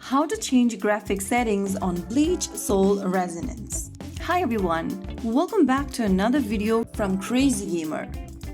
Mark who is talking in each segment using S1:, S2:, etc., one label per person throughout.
S1: How to change graphic settings on BLEACH Soul Resonance. Hi everyone, welcome back to another video from Crazy Gamer.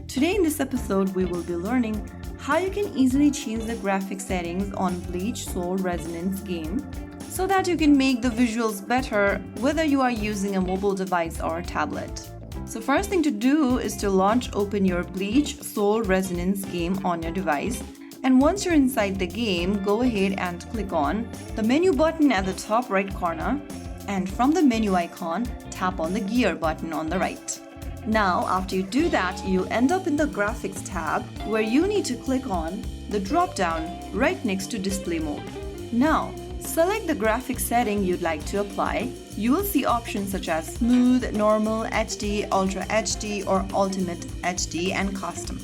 S1: Today in this episode we will be learning how you can easily change the graphic settings on BLEACH Soul Resonance game so that you can make the visuals better whether you are using a mobile device or a tablet. So first thing to do is to open your BLEACH Soul Resonance game on your device. And once you're inside the game, go ahead and click on the menu button at the top right corner, and from the menu icon, tap on the gear button on the right. Now, after you do that, you'll end up in the graphics tab where you need to click on the drop down right next to display mode. Now, select the graphic setting you'd like to apply. You will see options such as smooth, normal, HD, ultra HD, or ultimate HD, and custom.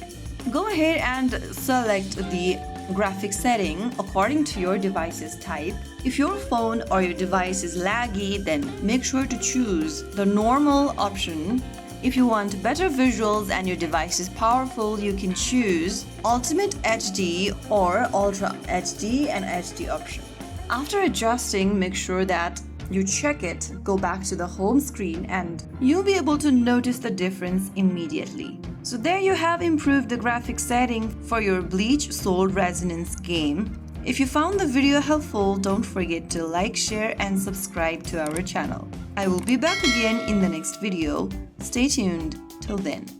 S1: Go ahead and select the graphic setting according to your device's type. If your phone or your device is laggy, then make sure to choose the normal option. If you want better visuals and your device is powerful, you can choose Ultimate HD or Ultra HD and HD option. After adjusting, make sure that you check it, go back to the home screen, and you'll be able to notice the difference immediately. So there you have improved the graphic setting for your BLEACH Soul Resonance game. If you found the video helpful, don't forget to like, share, and subscribe to our channel. I will be back again in the next video. Stay tuned. Till then.